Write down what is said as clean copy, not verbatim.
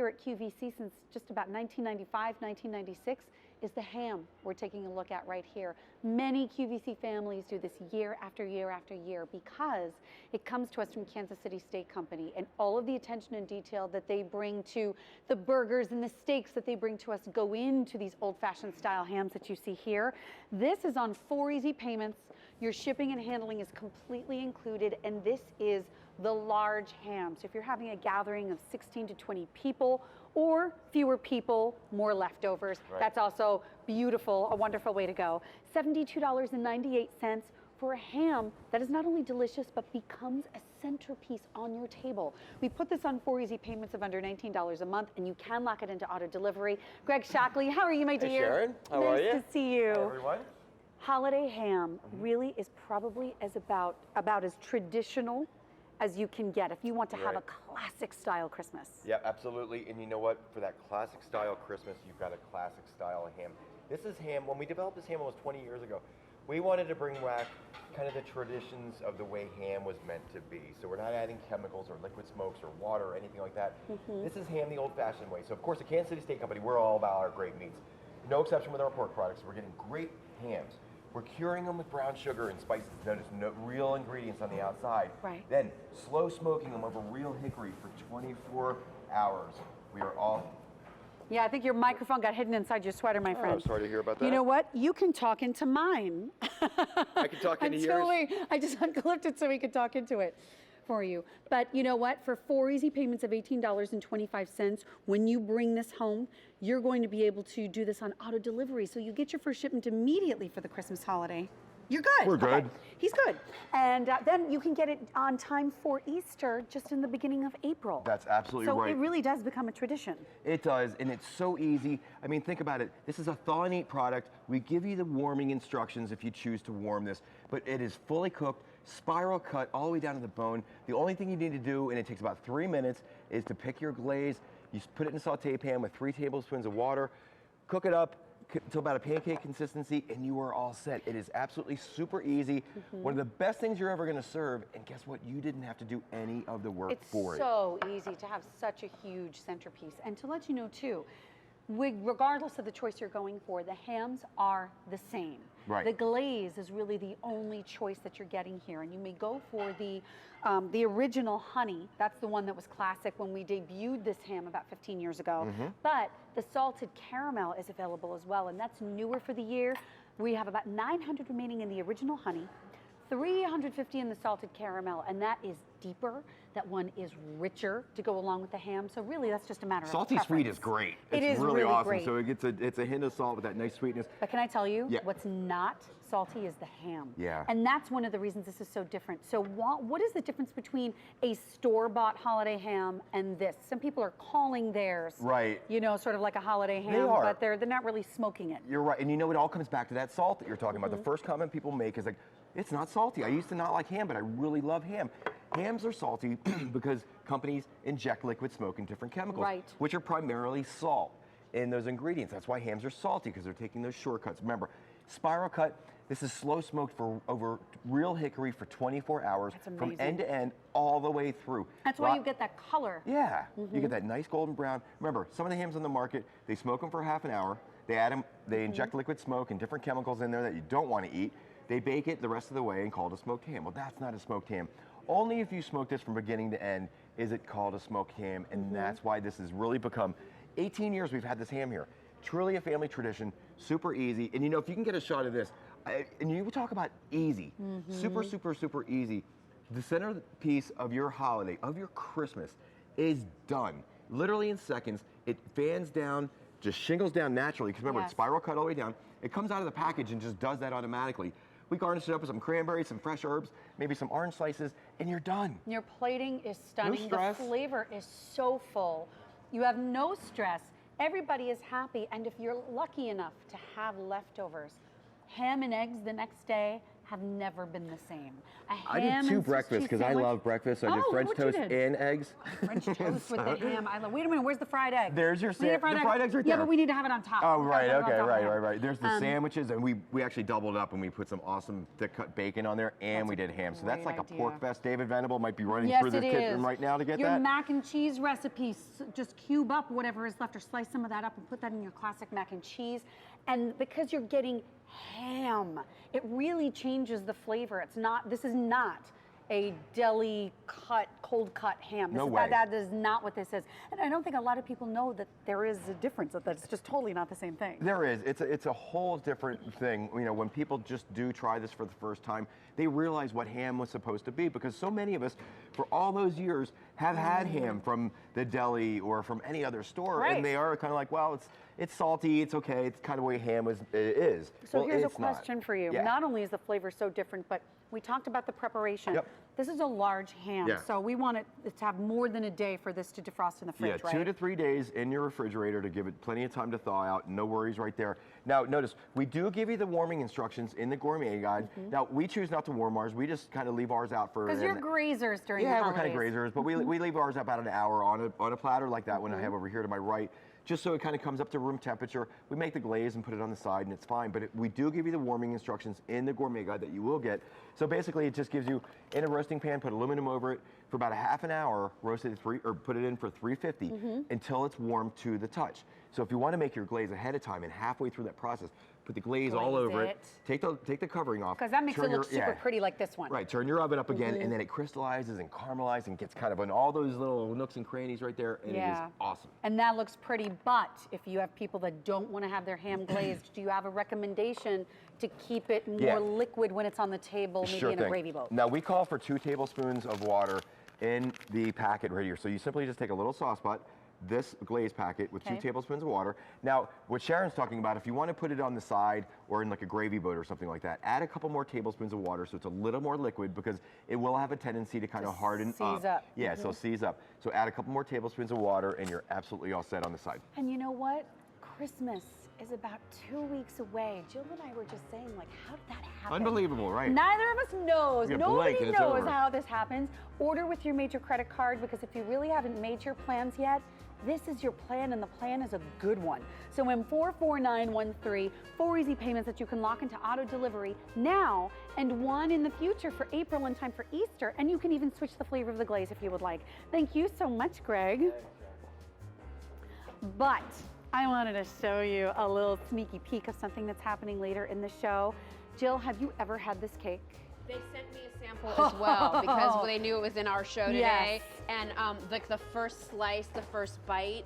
here at QVC since just about 1995, 1996, is the ham we're taking a look at right here. Many QVC families do this year after year after year because it comes to us from Kansas City Steak Company, and all of the attention and detail that they bring to the burgers and the steaks that they bring to us go into these old-fashioned style hams that you see here. This is on 4 easy payments. Your shipping and handling is completely included, and this is the large ham. So if you're having a gathering of 16 to 20 people or fewer people, more leftovers, that's also beautiful, a wonderful way to go. $72.98 for a ham that is not only delicious, but becomes a centerpiece on your table. We put this on 4 easy payments of under $19 a month, and you can lock it into auto delivery. Greg Shockley, how are you, my dear? Hey, Sharon. How are you? Nice to see you. Hi, everyone. Holiday ham really is probably about as traditional as you can get if you want to have a classic style Christmas. Yeah, absolutely. And you know what? For that classic style Christmas, you've got a classic style ham. This is ham. When we developed this ham almost 20 years ago, we wanted to bring back kind of the traditions of the way ham was meant to be. So we're not adding chemicals or liquid smokes or water or anything like that. This is ham the old-fashioned way. So of course, the Kansas City Steak Company, we're all about our great meats. No exception with our pork products. We're getting great hams. We're curing them with brown sugar and spices. Notice no real ingredients on the outside. Then slow smoking them over real hickory for 24 hours. We are all... Yeah, I think your microphone got hidden inside your sweater, my friend. I'm sorry to hear about that. You know what? You can talk into mine. I can talk into yours. I just unclipped it so we could talk into it for you. But you know what? For 4 easy payments of $18.25, when you bring this home, you're going to be able to do this on auto delivery. So you get your first shipment immediately for the Christmas holiday. You're good. We're good. Okay. He's good. And then you can get it on time for Easter, just in the beginning of April. That's absolutely right. So it really does become a tradition. It does, and it's so easy. I mean, think about it. This is a thaw and eat product. We give you the warming instructions if you choose to warm this, but it is fully cooked, spiral cut all the way down to the bone. The only thing you need to do, and it takes about 3 minutes, is to pick your glaze. You put it in a saute pan with 3 tablespoons of water, cook it up until about a pancake consistency, and you are all set. It is absolutely super easy. One of the best things you're ever gonna serve, and guess what? You didn't have to do any of the work for it. It's so easy to have such a huge centerpiece. And to let you know too, regardless of the choice you're going for, the hams are the same. The glaze is really the only choice that you're getting here, and you may go for the original honey. That's the one that was classic when we debuted this ham about 15 years ago. But the salted caramel is available as well, and that's newer for the year. We have about 900 remaining in the original honey, 350 in the salted caramel, and that is deeper. That one is richer to go along with the ham. So really, that's just a matter of salty sweet is great. It's really awesome. Great. So it's a hint of salt with that nice sweetness. But can I tell you, what's not salty is the ham. And that's one of the reasons this is so different. So what is the difference between a store-bought holiday ham and this? Some people are calling theirs, you know, sort of like a holiday ham, but they're not really smoking it. You're right, and you know, it all comes back to that salt that you're talking about. The first comment people make is like, it's not salty. I used to not like ham, but I really love ham. Hams are salty because companies inject liquid smoke and different chemicals, which are primarily salt in those ingredients. That's why hams are salty, because they're taking those shortcuts. Remember, spiral cut, this is slow smoked for over real hickory for 24 hours from end to end all the way through. That's why you get that color. Yeah, you get that nice golden brown. Remember, some of the hams on the market, they smoke them for half an hour. They add them, they inject liquid smoke and different chemicals in there that you don't want to eat. They bake it the rest of the way and call it a smoked ham. Well, that's not a smoked ham. Only if you smoke this from beginning to end is it called a smoked ham, and that's why this has really become 18 years we've had this ham here. Truly a family tradition, super easy. And you know, if you can get a shot of this, and you talk about easy, super, super, super easy. The centerpiece of your holiday, of your Christmas, is done. Literally in seconds, it fans down, just shingles down naturally, because remember, it's spiral cut all the way down. It comes out of the package and just does that automatically. We garnish it up with some cranberries, some fresh herbs, maybe some orange slices, and you're done. Your plating is stunning. No stress. The flavor is so full. You have no stress. Everybody is happy, and if you're lucky enough to have leftovers, ham and eggs the next day, have never been the same. A I ham did 2 and Swiss breakfasts cheese because I sandwich. love breakfast. So I did Oh, French look what you toast did. and eggs. French toast with the ham. I love. Wait a minute, where's the fried egg? There's your We need a the fried eggs right Yeah, there. but we need to have it on top. Oh, We gotta right, put it on okay, top of the ham. right. There's the sandwiches, and we actually doubled up and we put some awesome thick cut bacon on there, and That's we a did ham. So that's great like a pork idea. fest. David Venable might be running Yes, through the it kitchen is. right now to get your that. mac and cheese recipe, just cube up whatever is left or slice some of that up and put that in your classic mac and cheese. And because you're getting ham, it really changes the flavor. This is not a deli cut, cold cut ham. No way. That is not what this is. And I don't think a lot of people know that there is a difference, that it's just totally not the same thing. There is. It's a whole different thing. You know, when people just do try this for the first time, they realize what ham was supposed to be, because so many of us, for all those years, have had ham from the deli or from any other store, Right. and they are kind of like, well, it's salty, it's okay, it's kind of the way ham is. So Well, here's a it's not. question for you. Yeah. Not only is the flavor so different, but we talked about the preparation. Yep. This is a large ham, Yeah. so we want it to have more than a day for this to defrost in the fridge, Yeah, right? 2 to 3 days in your refrigerator to give it plenty of time to thaw out. No worries right there. Now, notice, we do give you the warming instructions in the gourmet guide. Now, we choose not to warm ours. We just kind of leave ours out for... Because you're grazers during the Yeah, we're holidays. kind of grazers, but we leave ours about an hour on a platter like that one I have over here to my right, just so it kind of comes up to room temperature. We make the glaze and put it on the side, and it's fine. But we do give you the warming instructions in the gourmet guide that you will get. So basically, it just gives you, in a roasting pan, put aluminum over it for about a half an hour, roast it at put it in for 350 until it's warm to the touch. So if you want to make your glaze ahead of time and halfway through that process, put the glaze all Glaze over it. Take the covering off. Because that makes it turn look your- super yeah. pretty like this one. Right, turn your oven up again, and then it crystallizes and caramelizes and gets kind of in all those little nooks and crannies right there, and it is awesome. And that looks pretty, but if you have people that don't want to have their ham glazed, do you have a recommendation to keep it more liquid when it's on the table, maybe Sure in thing. a gravy boat? Now, we call for 2 tablespoons of water in the packet right here. So you simply just take a little sauce pot, this glaze packet with 2 Okay. tablespoons of water. Now, what Sharon's talking about, if you want to put it on the side or in like a gravy boat or something like that, add a couple more tablespoons of water so it's a little more liquid, because it will have a tendency to kind of harden seize up. Yeah, so seize up. So add a couple more tablespoons of water and you're absolutely all set on the side. And you know what? Christmas is about 2 weeks away. Jill and I were just saying, like, how did that happen? Unbelievable, right? Neither of us knows. You blink Nobody and it's knows over. how this happens. Order with your major credit card, because if you really haven't made your plans yet, this is your plan, and the plan is a good one. So in 44913, 4 easy payments that you can lock into auto delivery now, and 1 in the future for April in time for Easter. And you can even switch the flavor of the glaze if you would like. Thank you so much, Greg. But I wanted to show you a little sneaky peek of something that's happening later in the show. Jill, have you ever had this cake? They sent me a sample as well, because they knew it was in our show today. Yes. And like the first slice, the first bite,